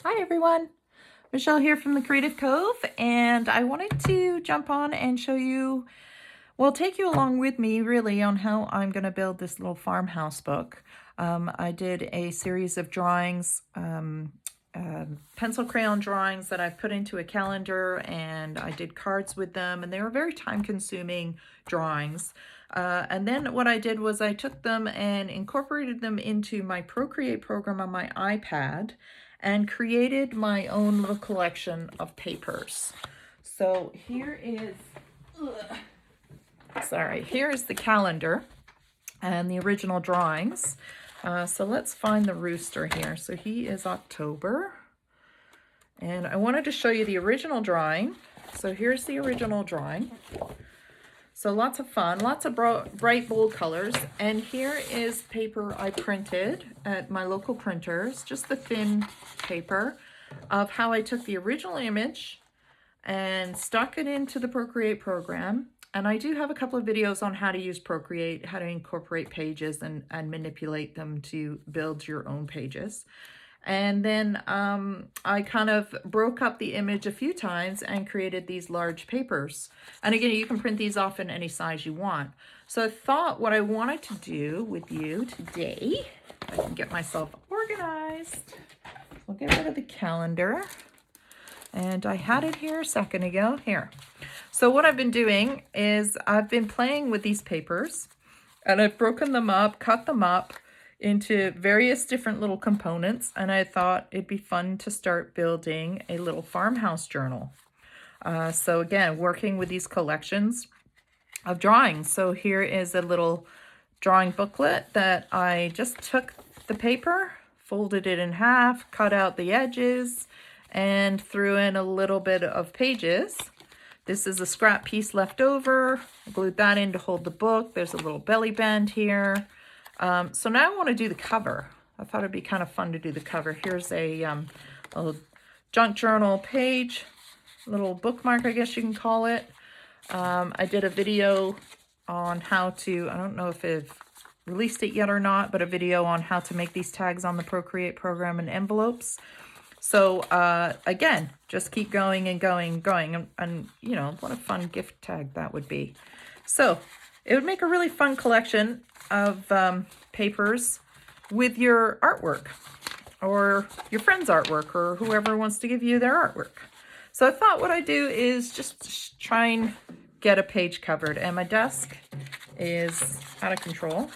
Hi everyone, Michelle here from the Creative Cove, and I wanted to jump on and show you, well, take you along with me really on how I'm going to build this little farmhouse book. I did a series of drawings, pencil crayon drawings that I've put into a calendar, and I did cards with them, and they were very time-consuming drawings. And then what I did was I took them and incorporated them into my Procreate program on my iPad and created my own little collection of papers. So here is, here is the calendar and the original drawings. So let's find the rooster here. So he is October. And I wanted to show you the original drawing. So here's the original drawing. So lots of fun, lots of bright, bold colors. And here is paper I printed at my local printers, just the thin paper of how I took the original image and stuck it into the Procreate program. And I do have a couple of videos on how to use Procreate, how to incorporate pages and manipulate them to build your own pages. And then I kind of broke up the image a few times and created these large papers. And again, you can print these off in any size you want. So I thought what I wanted to do with you today, if I can get myself organized, I'll get rid of the calendar. And I had it here a second ago, here. So what I've been doing is I've been playing with these papers, and I've broken them up, cut them up into various different little components, and I thought it'd be fun to start building a little farmhouse journal. So again, working with these collections of drawings. So here is a little drawing booklet that I just took the paper, folded it in half, cut out the edges, and threw in a little bit of pages. This is a scrap piece left over. I glued that in to hold the book. There's a little belly band here. So now I want to do the cover. I thought it'd be kind of fun to do the cover. Here's a little junk journal page, little bookmark, I guess you can call it. I did a video on how to, I don't know if I've released it yet or not, but a video on how to make these tags on the Procreate program in envelopes. So again, just keep going and going and going. And you know, what a fun gift tag that would be. So it would make a really fun collection of papers with your artwork or your friend's artwork or whoever wants to give you their artwork. So I thought what I'd do is just try and get a page covered, and my desk is out of control.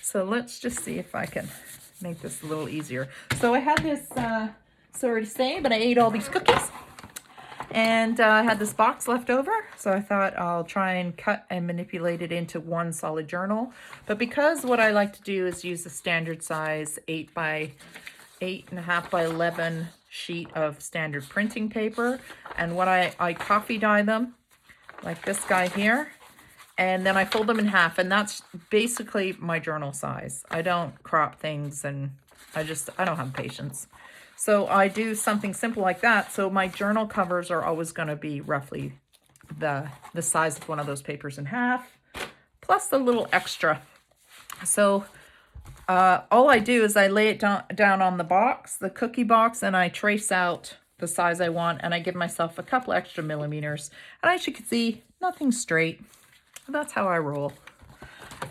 So let's just see if I can make this a little easier. So I had this, sorry to say, but I ate all these cookies. And I had this box left over, so I thought I'll try and cut and manipulate it into one solid journal. But because what I like to do is use the standard size 8 by 8.5 by 11 sheet of standard printing paper, and what I coffee dye them like this guy here, and then I fold them in half, and that's basically my journal size. I don't crop things, and I don't have patience. So I do something simple like that. So my journal covers are always going to be roughly the size of one of those papers in half, plus a little extra. So all I do is I lay it down on the box, the cookie box, and I trace out the size I want, and I give myself a couple extra millimeters. And as you can see, nothing's straight. That's how I roll.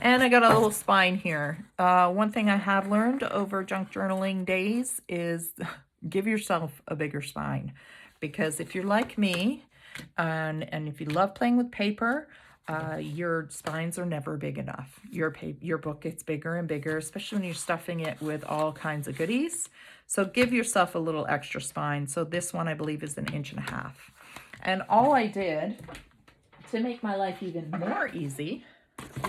And I got a little spine here. One thing I have learned over junk journaling days is give yourself a bigger spine. Because if you're like me, and if you love playing with paper, your spines are never big enough. Your book gets bigger and bigger, especially when you're stuffing it with all kinds of goodies. So give yourself a little extra spine. So this one, I believe, is 1.5 inches. And all I did to make my life even more easy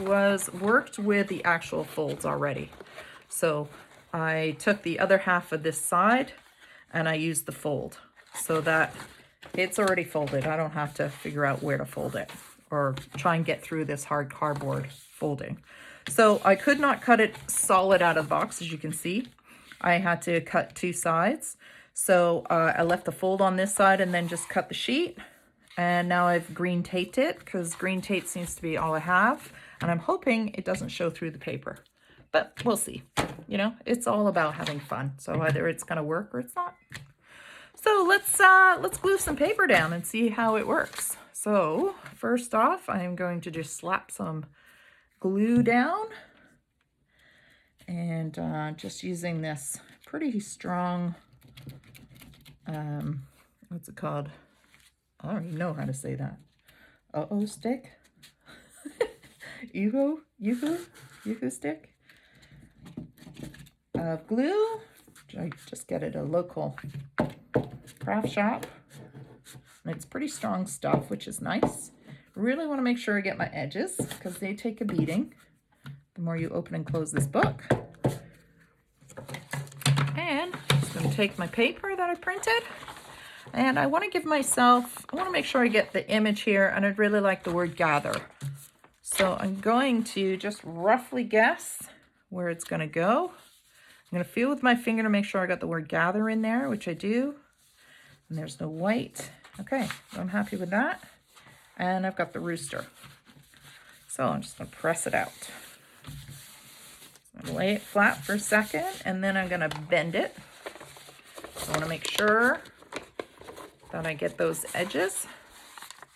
was worked with the actual folds already. So I took the other half of this side and I used the fold so that it's already folded. I don't have to figure out where to fold it or try and get through this hard cardboard folding. So I could not cut it solid out of the box, as you can see. I had to cut 2 sides. So I left the fold on this side and then just cut the sheet. And now I've green taped it because green tape seems to be all I have. And I'm hoping it doesn't show through the paper. but we'll see. You know, it's all about having fun. So either it's going to work or it's not. So let's glue some paper down and see how it works. So first off, I am going to just slap some glue down, and just using this pretty strong, what's it called? I don't even know how to say that. Uh-oh stick? Yoo-hoo stick of glue. I just get it at a local craft shop. And it's pretty strong stuff, which is nice. Really want to make sure I get my edges because they take a beating the more you open and close this book. And I'm just going to take my paper that I printed, and I want to give myself, I want to make sure I get the image here, and I'd really like the word gather. So I'm going to just roughly guess where it's going to go. I'm going to feel with my finger to make sure I got the word gather in there, which I do. And there's no white. Okay, so I'm happy with that. And I've got the rooster. So I'm just going to press it out. I'm going to lay it flat for a second, and then I'm going to bend it. So I want to make sure that I get those edges.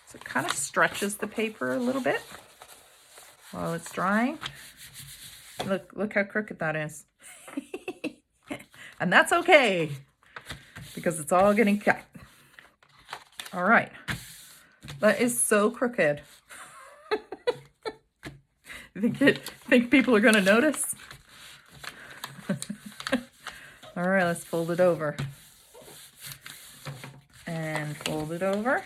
So it kind of stretches the paper a little bit while it's drying. Look how crooked that is. And that's okay, because it's all getting cut. All right. That is so crooked. Think people are going to notice? All right, let's fold it over. And fold it over.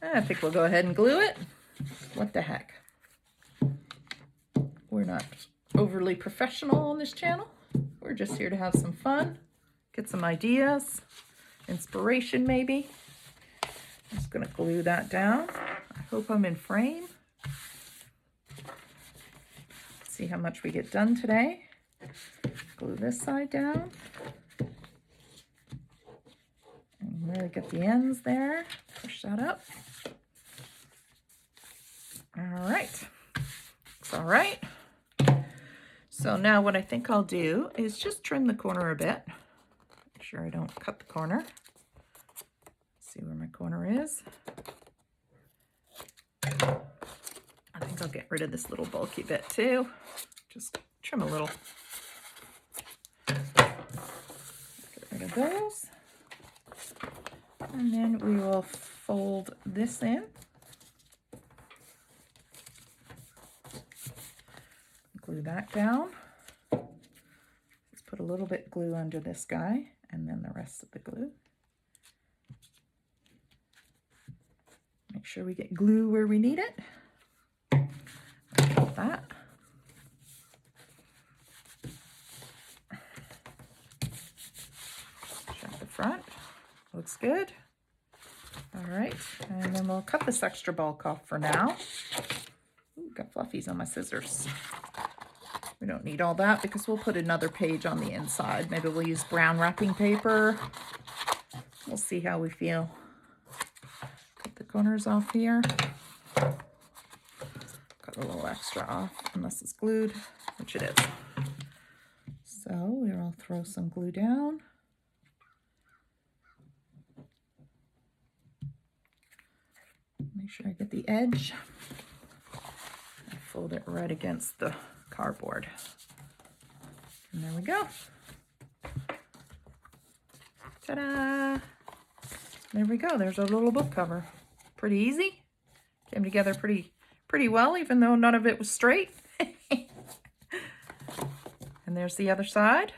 I think we'll go ahead and glue it. What the heck? We're not overly professional on this channel. We're just here to have some fun, get some ideas, inspiration maybe. I'm just going to glue that down. I hope I'm in frame. See how much we get done today. Glue this side down. And really get the ends there. Push that up. All right. Looks all right. So now what I think I'll do is just trim the corner a bit. Make sure I don't cut the corner. See where my corner is. I think I'll get rid of this little bulky bit too. Just trim a little. Get rid of those. And then we will fold this in. Glue that down. Let's put a little bit glue under this guy and then the rest of the glue. Make sure we get glue where we need it. Like that. Check the front. Looks good. All right, and then we'll cut this extra bulk off for now. Ooh, got fluffies on my scissors. We don't need all that because we'll put another page on the inside. Maybe we'll use brown wrapping paper. We'll see how we feel. Cut the corners off here. Cut a little extra off unless it's glued, which it is. So we'll throw some glue down. Make sure I get the edge. I fold it right against the cardboard. And there we go. Ta-da! There we go. There's our little book cover. Pretty easy. Came together pretty well, even though none of it was straight. And there's the other side.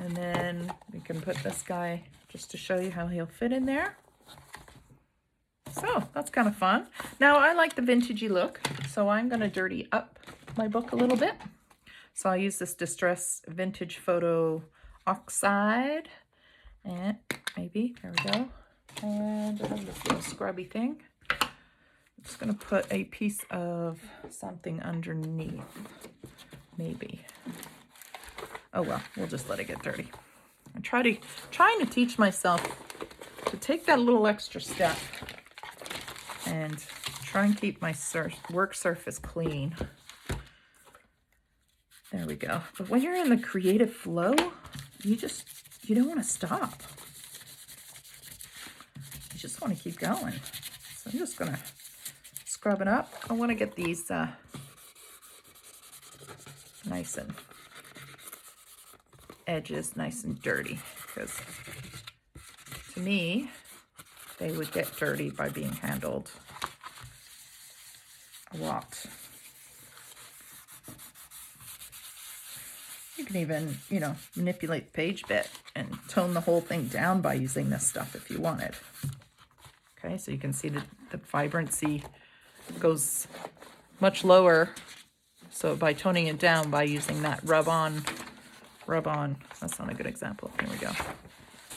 And then we can put this guy just to show you how he'll fit in there. So that's kind of fun. Now I like the vintagey look, so I'm going to dirty up my book a little bit. So I'll use this Distress Vintage Photo Oxide, and maybe, there we go. And I have this little scrubby thing. I'm just going to put a piece of something underneath, maybe. Oh well, we'll just let it get dirty. I'm trying to teach myself to take that little extra step and try and keep my work surface clean. There we go. But when you're in the creative flow, you don't want to stop. You just want to keep going. So I'm just gonna scrub it up. I want to get these nice and edges nice and dirty, because to me they would get dirty by being handled a lot. You can even, you know, manipulate the page bit and tone the whole thing down by using this stuff if you wanted. Okay, so you can see the vibrancy goes much lower. So by toning it down by using that rub on, that's not a good example. Here we go.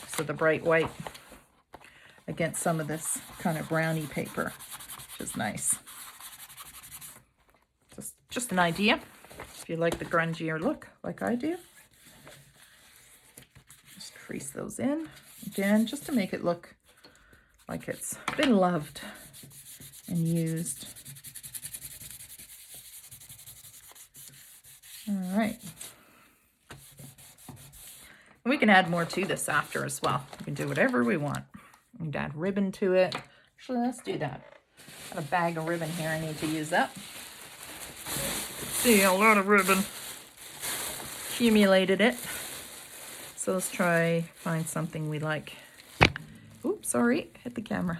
So the bright white against some of this kind of brownie paper, which is nice. Just an idea. If you like the grungier look, like I do. Just crease those in. Again, just to make it look like it's been loved and used. All right. And we can add more to this after as well. We can do whatever we want. We can add ribbon to it. Actually, let's do that. Got a bag of ribbon here I need to use up. See, a lot of ribbon. Accumulated it. So let's try find something we like. Oops, sorry, hit the camera.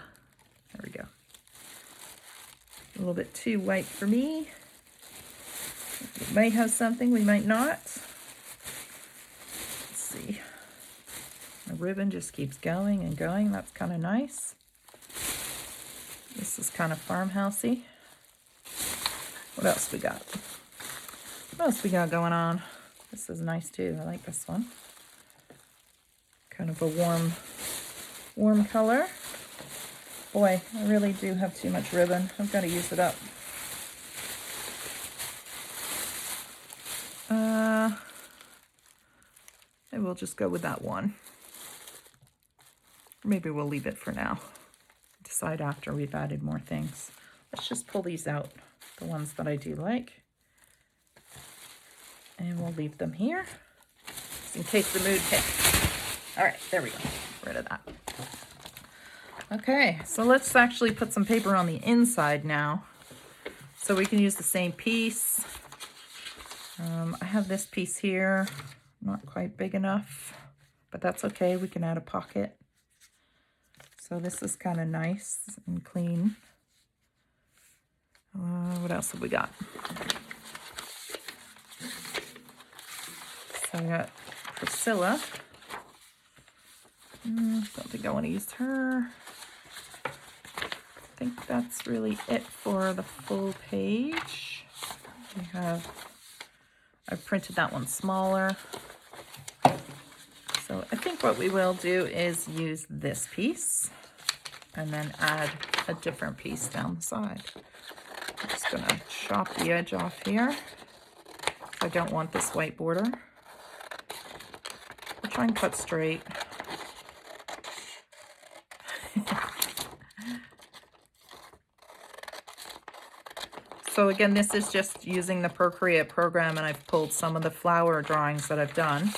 There we go. A little bit too white for me. We might have something, we might not. Let's see. The ribbon just keeps going and going. That's kind of nice. This is kind of farmhousey. What else we got? What else we got going on? This is nice too. I like this one. Kind of a warm color. Boy, I really do have too much ribbon. I've got to use it up. Maybe we'll just go with that one. Maybe we'll leave it for now. Decide after we've added more things. Let's just pull these out, the ones that I do like. And we'll leave them here, just in case the mood hits. All right, there we go. Rid of that. Okay, so let's actually put some paper on the inside now. So we can use the same piece. I have this piece here, not quite big enough, but that's okay. We can add a pocket. So this is kind of nice and clean. What else have we got? So I got Priscilla. Don't think I want to use her. I think that's really it for the full page. I've printed that one smaller. So I think what we will do is use this piece and then add a different piece down the side. I'm just gonna chop the edge off here. I don't want this white border. I'll try and cut straight. So again, this is just using the Procreate program, and I've pulled some of the flower drawings that I've done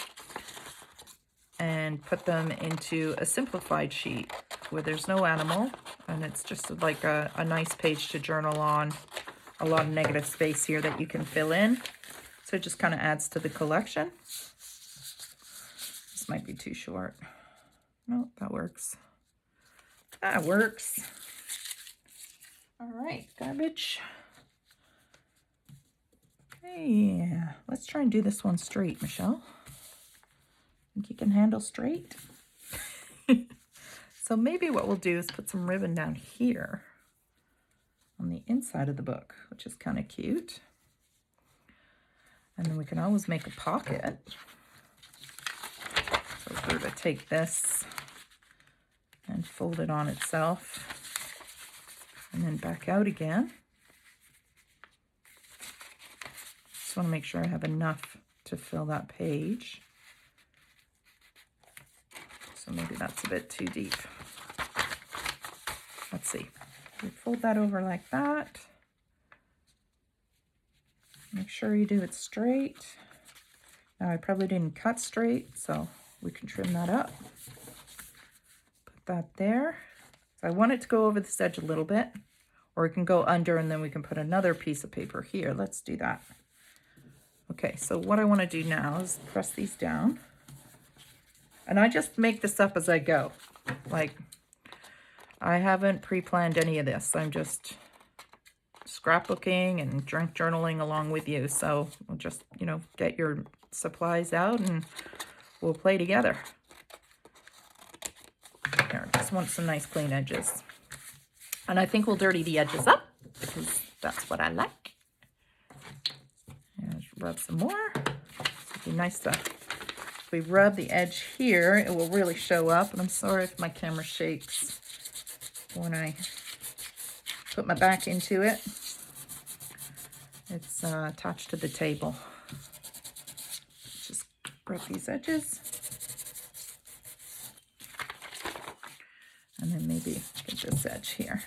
and put them into a simplified sheet where there's no animal, and it's just like a nice page to journal on. A lot of negative space here that you can fill in. So it just kind of adds to the collection. This might be too short. No, that works. That works. All right, garbage. Yeah, let's try and do this one straight, Michelle. Think you can handle straight? So maybe what we'll do is put some ribbon down here on the inside of the book, which is kind of cute. And then we can always make a pocket. So if we were to take this and fold it on itself and then back out again. Just want to make sure I have enough to fill that page. So maybe that's a bit too deep. Let's see. You fold that over like that. Make sure you do it straight. Now I probably didn't cut straight, so we can trim that up. Put that there. So I want it to go over this edge a little bit, or it can go under and then we can put another piece of paper here. Let's do that. Okay, so what I want to do now is press these down. And I just make this up as I go. Like, I haven't pre-planned any of this. I'm just scrapbooking and drink journaling along with you. So we'll just, you know, get your supplies out and we'll play together. Here, I just want some nice clean edges. And I think we'll dirty the edges up because that's what I like. And rub some more. It'd be nice to, if we rub the edge here, it will really show up. And I'm sorry if my camera shakes when I put my back into it. It's attached to the table. Just rub these edges. And then maybe get this edge here.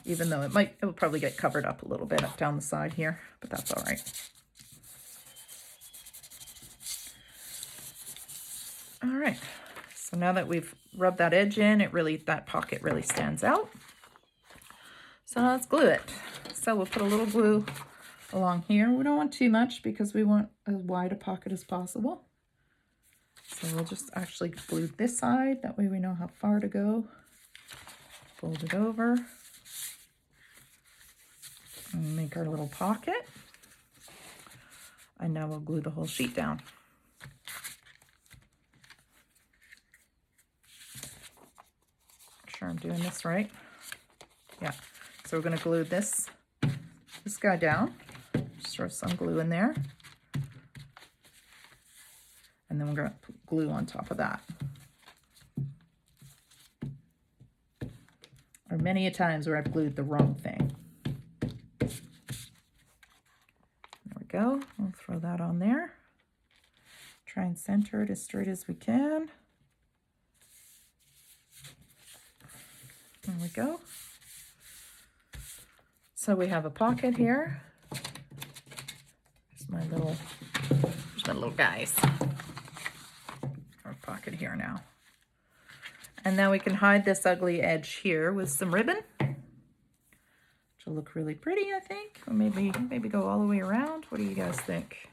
Even though it will probably get covered up a little bit up down the side here, but that's all right. All right, so now that we've rubbed that edge in, that pocket really stands out. So now let's glue it. So we'll put a little glue along here. We don't want too much because we want as wide a pocket as possible. So we'll just actually glue this side. That way we know how far to go. Fold it over. And make our little pocket. And now we'll glue the whole sheet down. Make sure I'm doing this right. Yeah. So we're going to glue this guy down. Just throw some glue in there. And then we're going to put glue on top of that. Or many a times where I've glued the wrong thing. There we go. We'll throw that on there. Try and center it as straight as we can. There we go. So we have a pocket here. There's my little guys. Our pocket here now. And now we can hide this ugly edge here with some ribbon. Which will look really pretty, I think. Or maybe go all the way around. What do you guys think?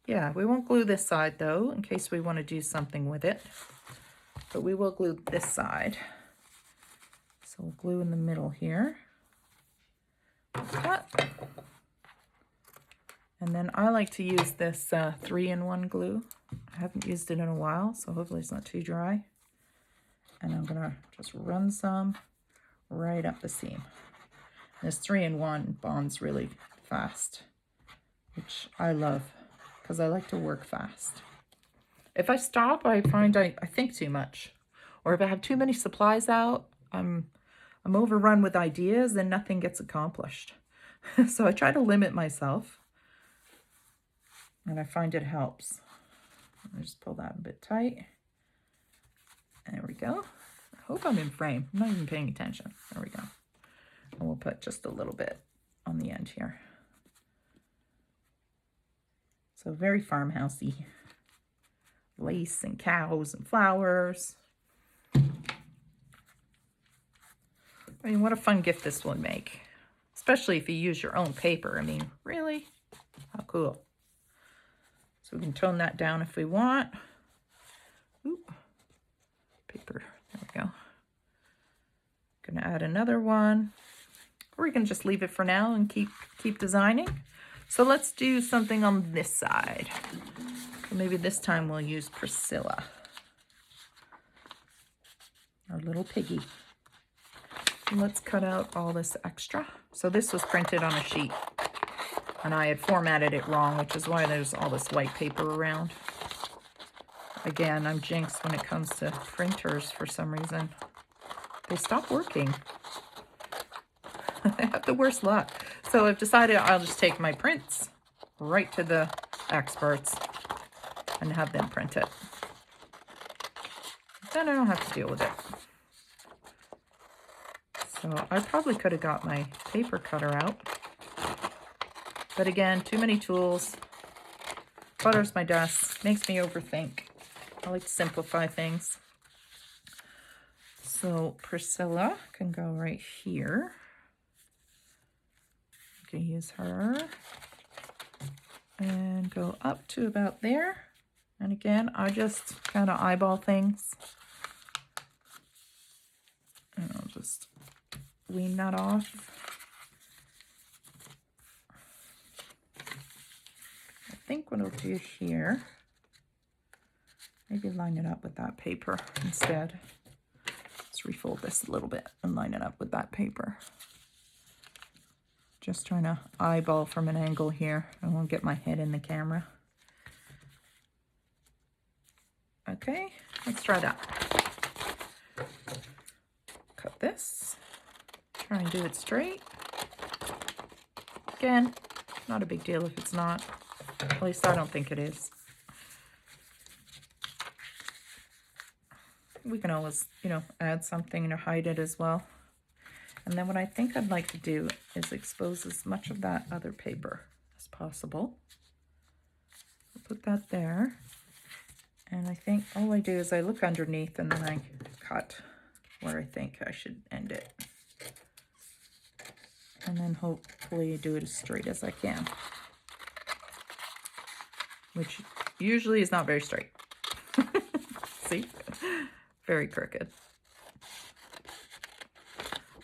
Yeah, we won't glue this side though, in case we want to do something with it. But we will glue this side. So we'll glue in the middle here. Cut. And then I like to use this 3-in-1 glue. I haven't used it in a while, so hopefully it's not too dry. And I'm gonna just run some right up the seam. This 3-in-1 bonds really fast, which I love because I like to work fast. If I stop, I find I think too much. Or if I have too many supplies out, I'm overrun with ideas and nothing gets accomplished. So I try to limit myself. And I find it helps. I just pull that a bit tight. There we go. I hope I'm in frame. I'm not even paying attention. There we go. And we'll put just a little bit on the end here. So very farmhousey. Lace and cows and flowers. I mean, what a fun gift this will make. Especially if you use your own paper. I mean, really? How cool. So we can tone that down if we want. Oop. Paper, there we go. Gonna add another one. Or we can just leave it for now and keep designing. So let's do something on this side. So maybe this time we'll use Priscilla. Our little piggy. And let's cut out all this extra. So this was printed on a sheet. And I had formatted it wrong, which is why there's all this white paper around. Again, I'm jinxed when it comes to printers for some reason. They stop working. I have the worst luck. So I've decided I'll just take my prints right to the experts and have them print it. Then I don't have to deal with it. So I probably could have got my paper cutter out. But again, too many tools. Clutters my desk, makes me overthink. I like to simplify things. So Priscilla can go right here. You can use her and go up to about there. And again, I just kind of eyeball things. And I'll just wean that off. I think what I'll do here, maybe line it up with that paper instead. Let's refold this a little bit and line it up with that paper. Just trying to eyeball from an angle here. I won't get my head in the camera. Okay, let's try that. Cut this. Try and do it straight. Again, not a big deal if it's not. At least I don't think it is. We can always, you know, add something to hide it as well. And then what I think I'd like to do is expose as much of that other paper as possible. I'll put that there. And I think all I do is I look underneath and then I cut where I think I should end it. And then hopefully do it as straight as I can. Which usually is not very straight. See? Very crooked.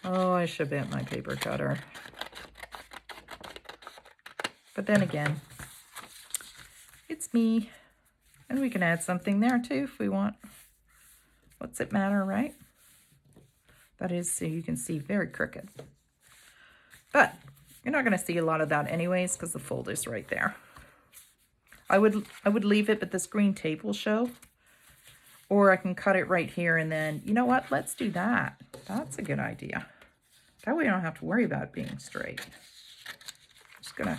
Oh, I should have bent my paper cutter. But then again, it's me. And we can add something there too if we want. What's it matter, right? That is, so you can see, very crooked. But you're not going to see a lot of that anyways because the fold is right there. I would leave it, but this green tape will show. Or I can cut it right here and then, you know what? Let's do that. That's a good idea. That way I don't have to worry about it being straight. Just gonna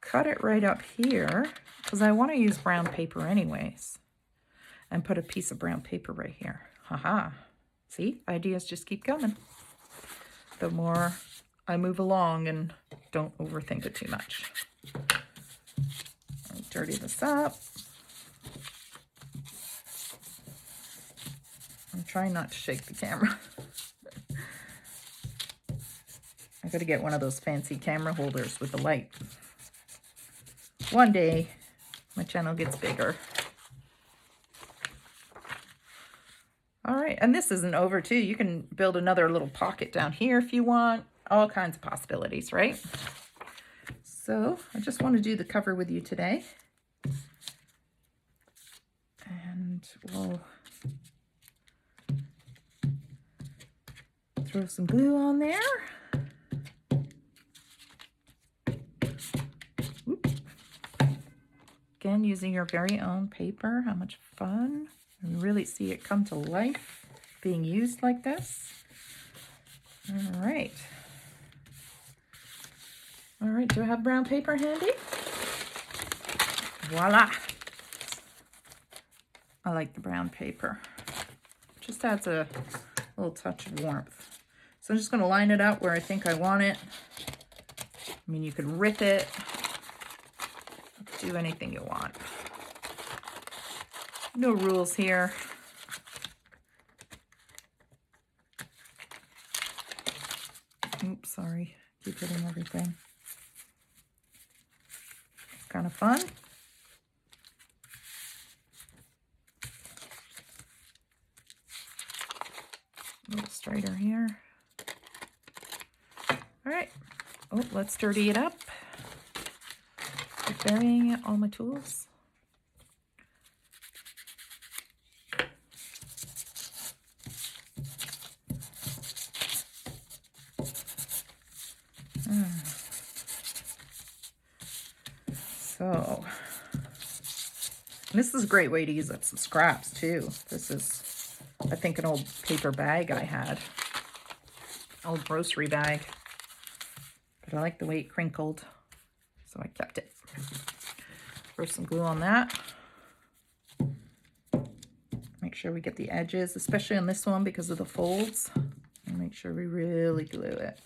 cut it right up here because I want to use brown paper anyways. And put a piece of brown paper right here. Haha. See? Ideas just keep coming. The more I move along and don't overthink it too much. I'll dirty this up. I'm trying not to shake the camera. I gotta get one of those fancy camera holders with the light. One day, my channel gets bigger. All right, and this isn't over too. You can build another little pocket down here if you want. All kinds of possibilities, right? So I just want to do the cover with you today. And we'll throw some glue on there. Oops. Again, using your very own paper. How much fun. And really see it come to life being used like this. All right. All right, do I have brown paper handy? Voila. I like the brown paper. Just adds a little touch of warmth. So I'm just going to line it up where I think I want it. I mean, you can rip it. Do anything you want. No rules here. Oops, sorry. Keep hitting everything. It's kind of fun. A little straighter here. All right. Oh, let's dirty it up. Keep burying all my tools. So, this is a great way to use up some scraps too. This is, I think, an old paper bag I had. Old grocery bag. But I like the way it crinkled, so I kept it. Throw some glue on that. Make sure we get the edges, especially on this one because of the folds. And sure we really glue it.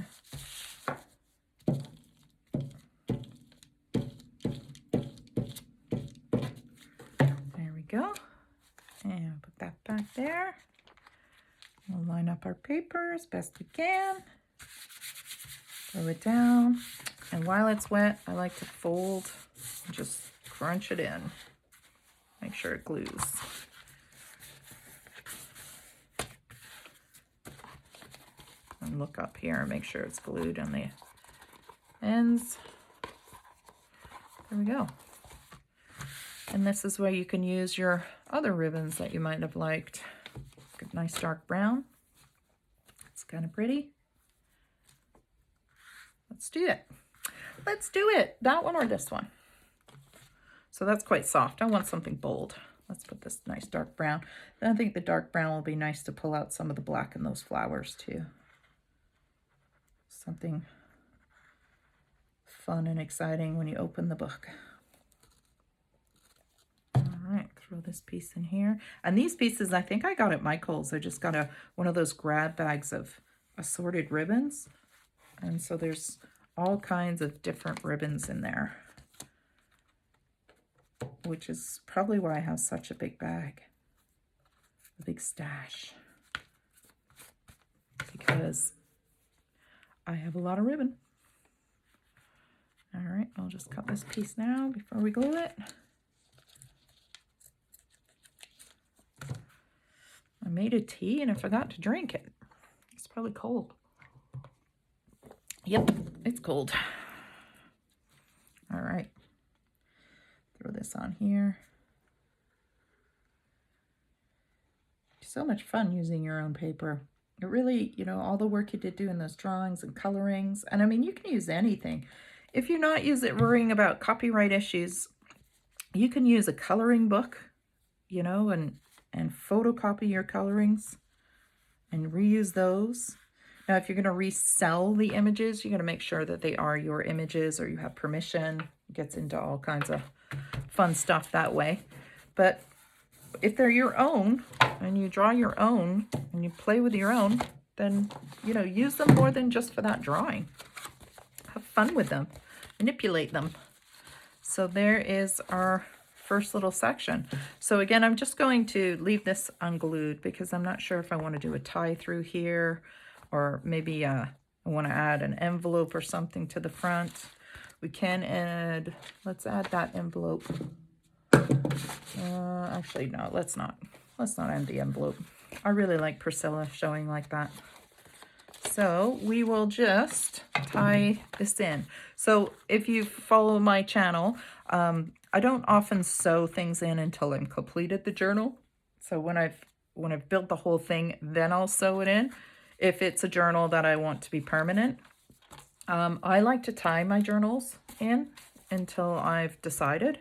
There we go. And put that back there. We'll line up our paper as best we can. Throw it down. And while it's wet, I like to fold and just crunch it in. Make sure it glues. And look up here and make sure it's glued on the ends. There we go. And this is where you can use your other ribbons that you might have liked. Good, nice dark brown. It's kind of pretty. Let's do it. Let's do it. That one or this one. So that's quite soft. I want something bold. Let's put this nice dark brown. And I think the dark brown will be nice to pull out some of the black in those flowers too. Something fun and exciting when you open the book. All right, throw this piece in here. And these pieces, I think I got at Michael's. I just got one of those grab bags of assorted ribbons. And so there's all kinds of different ribbons in there, which is probably why I have such a big bag, a big stash, because I have a lot of ribbon. All right, I'll just cut this piece now before we glue it. I made a tea and I forgot to drink it. It's probably cold. Yep, it's cold. All right. Throw this on here. So much fun using your own paper. It really, you know, all the work you did doing those drawings and colorings. And I mean, you can use anything. If you're not worrying about copyright issues, you can use a coloring book, you know, and photocopy your colorings and reuse those. Now, if you're going to resell the images, you're going to make sure that they are your images or you have permission. It gets into all kinds of fun stuff that way. But if they're your own and you draw your own and you play with your own, then, you know, use them more than just for that drawing. Have fun with them. Manipulate them. So there is our first little section. So again, I'm just going to leave this unglued because I'm not sure if I want to do a tie through here, or maybe I want to add an envelope or something to the front. We can add, let's add that envelope. Actually, no, let's not add the envelope. I really like Priscilla showing like that. So we will just tie this in. So if you follow my channel, I don't often sew things in until I'm completed the journal. So when I've built the whole thing, then I'll sew it in. If it's a journal that I want to be permanent, I like to tie my journals in until I've decided,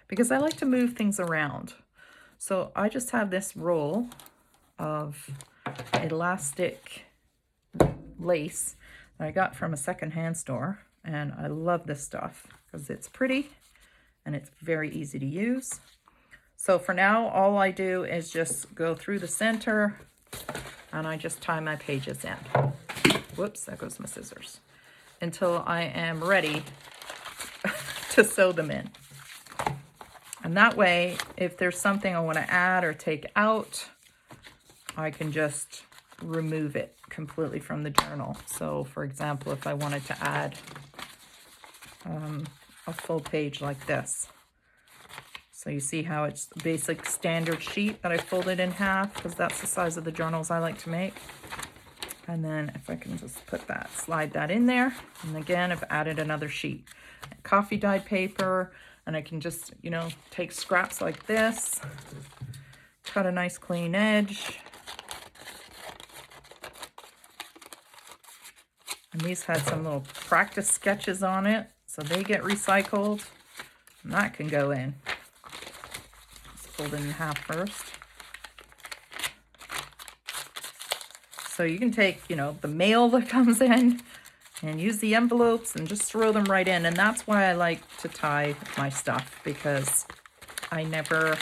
because I like to move things around. So I just have this roll of elastic lace that I got from a secondhand store, and I love this stuff because it's pretty and it's very easy to use. So for now, all I do is just go through the center and I just tie my pages in. Whoops, there goes my scissors. Until I am ready to sew them in. And that way, if there's something I want to add or take out, I can just remove it completely from the journal. So for example, if I wanted to add a full page like this. So you see how it's a basic standard sheet that I folded in half, because that's the size of the journals I like to make. And then if I can just put that, slide that in there. And again, I've added another sheet. Coffee dyed paper, and I can just, you know, take scraps like this, cut a nice clean edge. And these had some little practice sketches on it, so they get recycled. And that can go in. Let's fold it in half first. So you can take, you know, the mail that comes in and use the envelopes and just throw them right in. And that's why I like to tie my stuff, because I never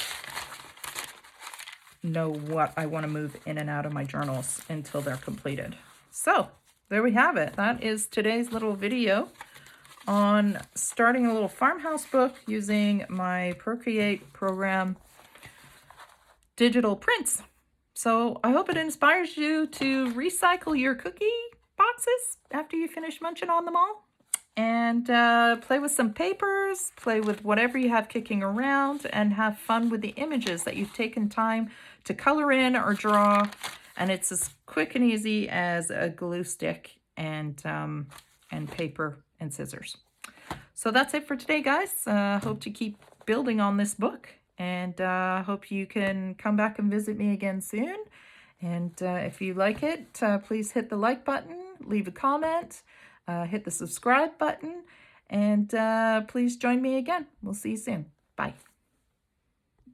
know what I want to move in and out of my journals until they're completed. So there we have it. That is today's little video on starting a little farmhouse book using my Procreate program digital prints. So I hope it inspires you to recycle your cookie boxes after you finish munching on them all, and play with some papers, play with whatever you have kicking around, and have fun with the images that you've taken time to color in or draw. And it's as quick and easy as a glue stick and paper and scissors. So that's it for today, guys. Hope to keep building on this book, and hope you can come back and visit me again soon. And if you like it, please hit the like button, leave a comment, hit the subscribe button, and please join me again. We'll see you soon. Bye.